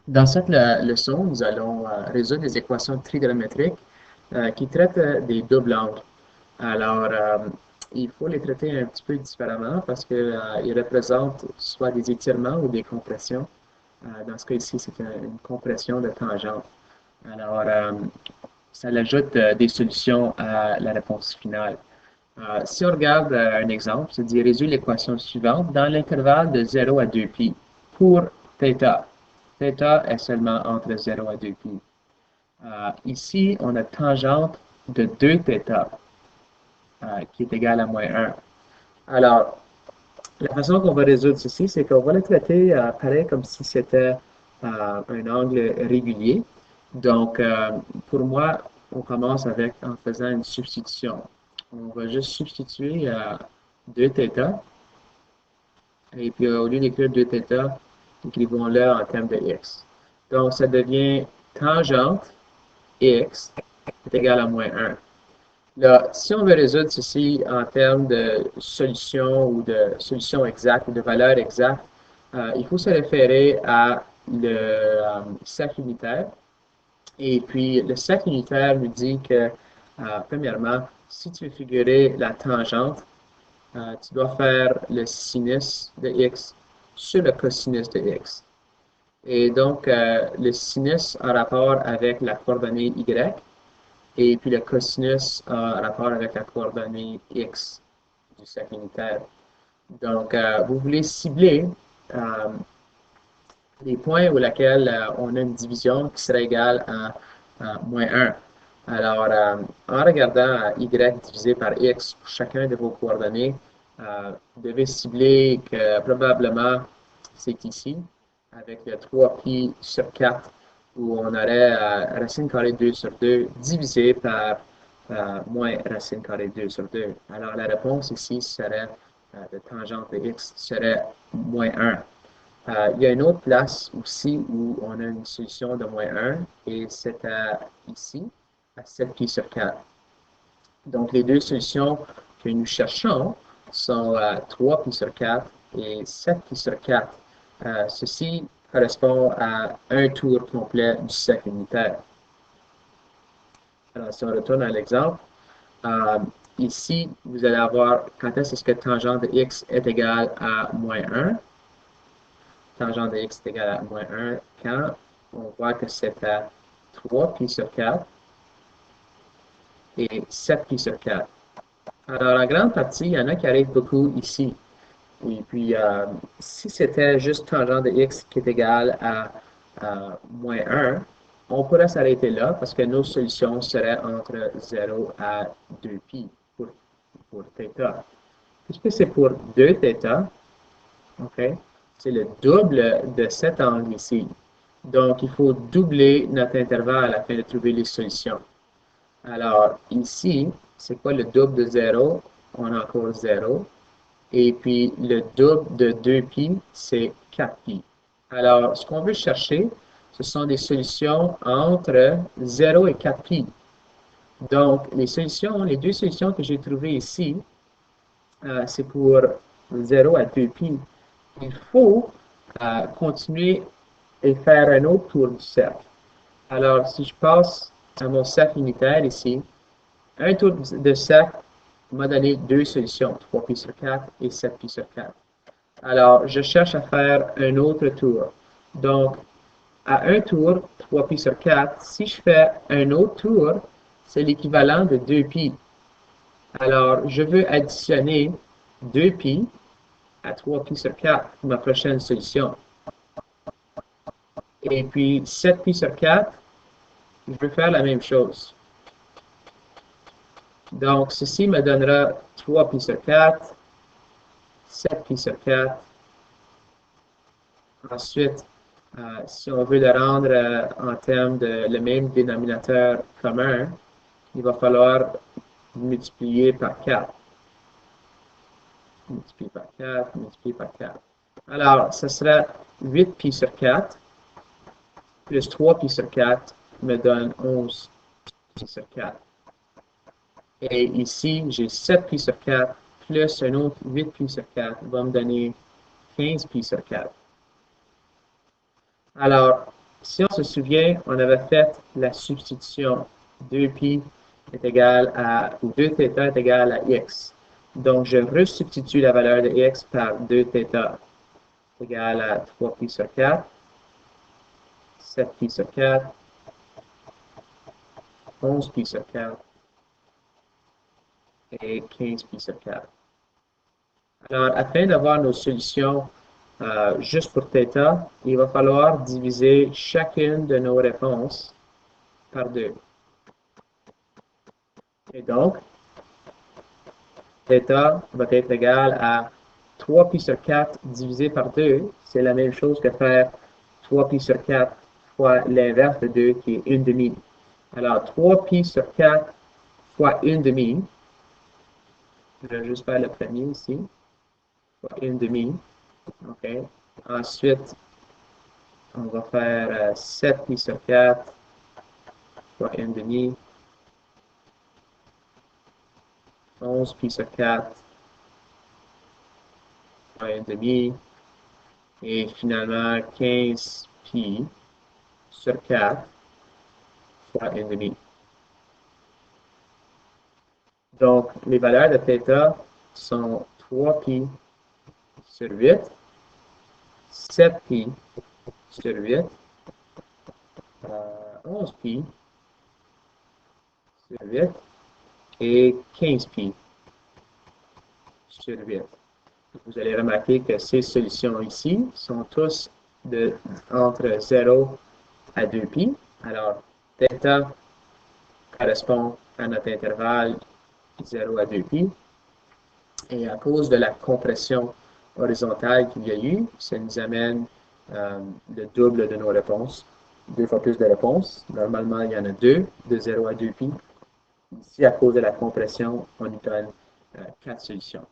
Dans cette leçon, nous allons résoudre des équations trigonométriques qui traitent des doubles angles. Alors, il faut les traiter un petit peu différemment parce qu'ils représentent soit des étirements ou des compressions. Dans ce cas-ci, c'est une compression de tangente. Alors, ça ajoute des solutions à la réponse finale. Si on regarde un exemple, c'est dit résoudre l'équation suivante dans l'intervalle de 0 à 2π pour θ. Θ est seulement entre 0 à 2π. Ici, on a tangente de 2θ qui est égale à -1. Alors, la façon qu'on va résoudre ceci, c'est qu'on va le traiter pareil comme si c'était un angle régulier. Donc, pour moi, on commence en faisant une substitution. On va juste substituer 2θ. Et puis, au lieu d'écrire 2θ, écrivons-le en termes de x. Donc, ça devient tangente x est égal à -1. Là, si on veut résoudre ceci en termes de solution ou de solution exacte ou de valeur exacte, il faut se référer à le cercle unitaire. Et puis, le cercle unitaire nous dit que, premièrement, si tu veux figurer la tangente, tu dois faire le sinus de x sur le cosinus de x. Et donc, le sinus a rapport avec la coordonnée y, et puis le cosinus a rapport avec la coordonnée x du cercle unitaire. Donc, vous voulez cibler les points où lesquels on a une division qui serait égale à -1. Alors, en regardant y divisé par x pour chacun de vos coordonnées, vous devez cibler que probablement c'est ici, avec le 3π sur 4, où on aurait racine carrée 2 sur 2 divisé par moins racine carrée 2 sur 2. Alors, la réponse ici serait, de tangente de x serait -1. Il y a une autre place aussi où on a une solution de -1 et c'est ici, à 7π sur 4. Donc, les deux solutions que nous cherchons sont 3π sur 4 et 7π sur 4. Ceci correspond à un tour complet du cercle unitaire. Alors, si on retourne à l'exemple, euh, ici, vous allez avoir quand est-ce que tangente de x est égale à -1. Tangente de x est égale à -1 quand on voit que c'est à 3π sur 4 et 7π sur 4. Alors, en grande partie, il y en a qui arrivent beaucoup ici. Et puis, si c'était juste tangente de x qui est égal à -1, on pourrait s'arrêter là parce que nos solutions seraient entre 0 à 2π pour θ. Puisque c'est pour 2θ, OK, c'est le double de cet angle ici. Donc, il faut doubler notre intervalle afin de trouver les solutions. Alors, ici, c'est quoi le double de 0? On a encore 0. Et puis, le double de 2π, c'est 4π. Alors, ce qu'on veut chercher, ce sont des solutions entre 0 et 4π. Donc, les deux solutions que j'ai trouvées ici, c'est pour 0 à 2π. Il faut continuer et faire un autre tour du cercle. Alors, si je passe à mon cercle unitaire ici, un tour de cercle m'a donné deux solutions, 3π sur 4 et 7π sur 4. Alors, je cherche à faire un autre tour. Donc, à un tour, 3π sur 4, si je fais un autre tour, c'est l'équivalent de 2π. Alors, je veux additionner 2π à 3π sur 4 pour ma prochaine solution. Et puis, 7π sur 4, je veux faire la même chose. Donc, ceci me donnera 3π sur 4, 7π sur 4. Ensuite, si on veut le rendre en termes de le même dénominateur commun, il va falloir multiplier par 4. Multiplier par 4, multiplier par 4. Alors, ce sera 8π sur 4 plus 3π sur 4 me donne 11π sur 4. Et ici, j'ai 7π sur 4 plus un autre 8π sur 4 va me donner 15π sur 4. Alors, si on se souvient, on avait fait la substitution 2pi est égal à, ou 2θ est égal à x. Donc, je resubstitue la valeur de x par 2θ égal à 3pi sur 4, 7pi sur 4, 11pi sur 4 et 15pi sur 4. Alors, afin d'avoir nos solutions juste pour θ, il va falloir diviser chacune de nos réponses par 2. Et donc, θ va être égal à 3pi sur 4 divisé par 2. C'est la même chose que faire 3pi sur 4 fois l'inverse de 2 qui est 1 demi. Alors, 3pi sur 4 fois 1 demi. Je vais juste faire le premier ici. Fois 1 demi. OK. Ensuite, on va faire 7pi sur 4 fois 1 demi. 11pi sur 4 fois 1 demi. Et finalement, 15pi sur 4 fois 1 demi. Donc, les valeurs de θ sont 3pi sur 8, 7pi sur 8, 11pi sur 8 et 15pi sur 8. Vous allez remarquer que ces solutions ici sont tous entre 0 à 2pi. Alors, θ correspond à notre intervalle 0 à 2pi. Et à cause de la compression horizontale qu'il y a eu, ça nous amène le double de nos réponses, 2 fois plus de réponses. Normalement, il y en a 2, de 0 à 2pi. Ici, à cause de la compression, on nous donne 4 solutions.